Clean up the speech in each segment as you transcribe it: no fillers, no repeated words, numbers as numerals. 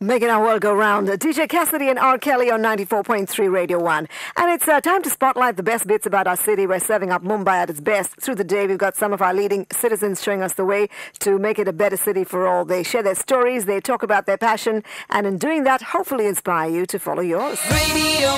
Making our world go round. DJ Cassidy and R. Kelly on 94.3 Radio 1. And it's time to spotlight the best bits about our city. We're serving up Mumbai at its best. Through the day, we've got some of our leading citizens showing us the way to make it a better city for all. They share their stories, they talk about their passion, and in doing that, hopefully inspire you to follow yours. Radio 1.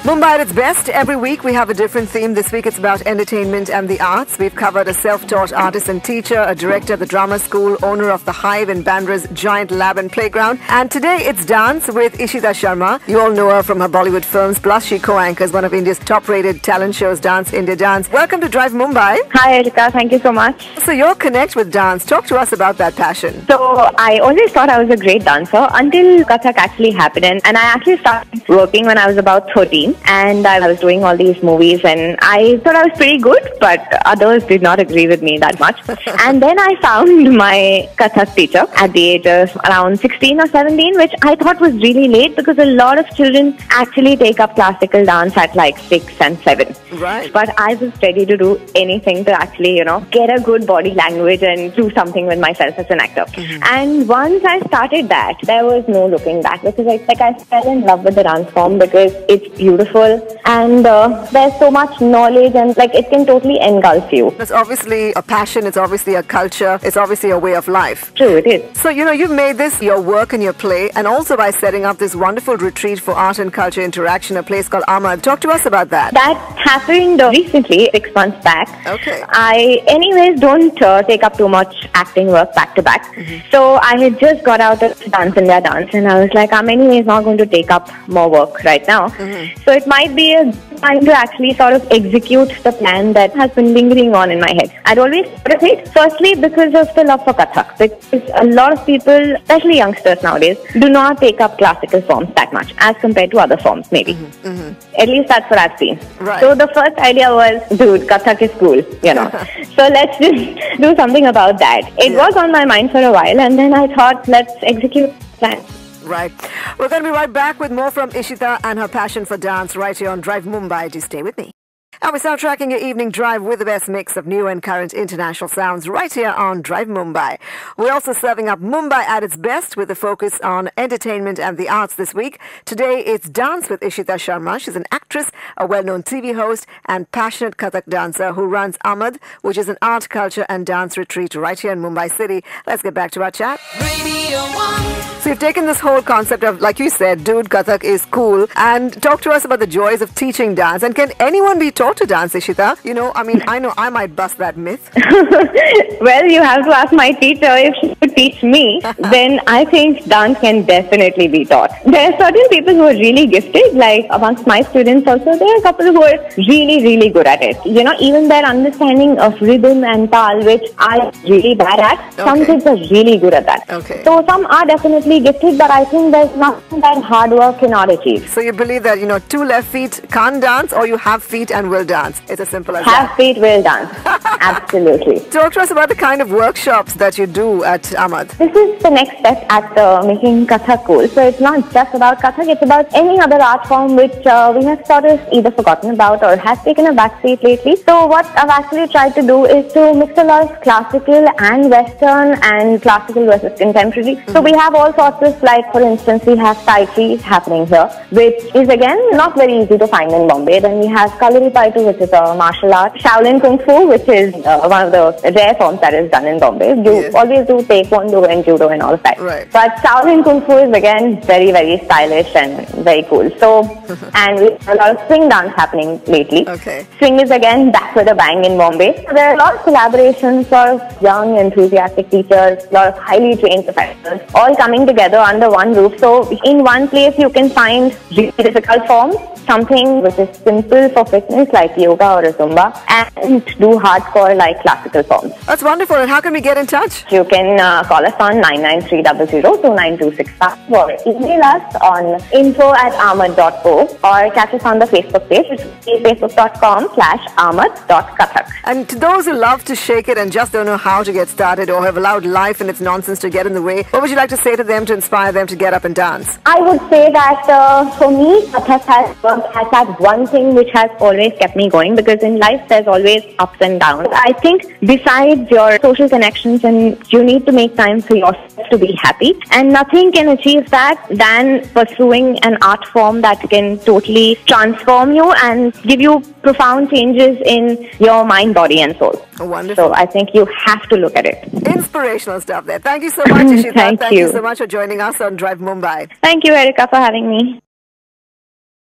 Mumbai at its best. Every week, we have a different theme. This week, it's about entertainment and the arts. We've covered a self-taught artist and teacher, a director at the drama school, owner of the Hive in Bandra's giant lab and playground. And today it's dance with Ishita Sharma. You all know her from her Bollywood films, plus she co-anchors one of India's top-rated talent shows, Dance India Dance. Welcome to Drive Mumbai. Hi Erika, thank you so much. So your connect with dance, talk to us about that passion. So I always thought I was a great dancer until Kathak actually happened, and I actually started working when I was about 13, and I was doing all these movies and I thought I was pretty good, but others did not agree with me that much. And then I found my Kathak teacher at the age of around 16 or 17, which I thought was really late because a lot of children actually take up classical dance at like 6 and 7. Right. But I was ready to do anything to actually, get a good body language and do something with myself as an actor. Mm-hmm. And once I started that, there was no looking back because I fell in love with the dance form because it's beautiful and there's so much knowledge and it can totally engulf you. It's obviously a passion, it's obviously a culture, it's obviously a way of life. True, it is. So, you've made this your work and your play, and also by setting up this wonderful retreat for art and culture interaction, a place called Ahmad. Talk to us about that. That happened recently, 6 months back. Okay. I, anyways, don't take up too much acting work back to back. Mm-hmm. So I had just got out of Dance India Dance, and I was like, I'm anyways not going to take up more work right now. Mm-hmm. So it might be a time to actually sort of execute the plan that has been lingering on in my head. I'd always thought of it, firstly, because of the love for Kathak. Because a lot of people, especially youngsters nowadays, do not take up classical forms that much as compared to other forms, maybe. Mm-hmm. Mm-hmm. At least that's what I've seen. Right. So the first idea was, dude, Kathak is cool, So let's just do something about that. It was on my mind for a while, and then I thought, let's execute the plan. Right. We're going to be right back with more from Ishita and her passion for dance right here on Drive Mumbai. Just stay with me. And we're soundtracking your evening drive with the best mix of new and current international sounds right here on Drive Mumbai. We're also serving up Mumbai at its best with a focus on entertainment and the arts this week. Today it's Dance with Ishita Sharma. She's an actress, a well-known TV host, and passionate Kathak dancer who runs Ahmad, which is an art, culture, and dance retreat right here in Mumbai City. Let's get back to our chat. Radio 1. So you've taken this whole concept of, like you said, dude, Kathak is cool, and talk to us about the joys of teaching dance. And can anyone be taught to dance, Ishita? I know I might bust that myth. Well, you have to ask my teacher if she could teach me. Then I think dance can definitely be taught. There are certain people who are really gifted, like amongst my students also, there are a couple who are really, really good at it. Even their understanding of rhythm and tal, which I'm really bad at, some kids are really good at that. Okay. So some are definitely gifted, but I think there's nothing that hard work cannot achieve. So you believe that, two left feet can't dance, or you have feet and will dance. It's as simple as Have that. feet, will dance. Absolutely. Talk to us about the kind of workshops that you do at Ahmad. This is the next step at making Kathak cool. So it's not just about Kathak, it's about any other art form which we have sort of either forgotten about or has taken a backseat lately. So what I've actually tried to do is to mix a lot of classical and Western and classical versus contemporary. Mm-hmm. So we have all sorts of, like for instance, we have Tai Chi happening here, which is again not very easy to find in Bombay. Then we have Kalari Paitu, which is a martial art. Shaolin Kung Fu, which is one of the rare forms that is done in Bombay. You always do Taekwondo and Judo and all of that. Right. But Shaolin Kung Fu is again very, very stylish and very cool. So, and we have a lot of swing dance happening lately. Okay. Swing is again back with a bang in Bombay. So there are a lot of collaborations, a lot of young, enthusiastic teachers, a lot of highly trained professionals, all coming together under one roof. So in one place you can find really difficult forms, something which is simple for fitness like yoga or a Zumba, and do hardcore like classical forms. That's wonderful. And how can we get in touch? You can call us on 993002926 or email us on info@ahmad.co or catch us on the Facebook page, which is facebook.com/ahmad.kathak. And to those who love to shake it and just don't know how to get started or have allowed life and its nonsense to get in the way, what would you like to say to them to inspire them to get up and dance? I would say that for me, Kathak has had one thing which has always kept me going, because in life there's always ups and downs. I think besides your social connections, and you need to make time for yourself to be happy, and nothing can achieve that than pursuing an art form that can totally transform you and give you profound changes in your mind, body and soul. Wonderful. So I think you have to look at it. Inspirational stuff there. Thank you so much, Ishita. Thank you you so much for joining us on Drive Mumbai. Thank you, Erica, for having me.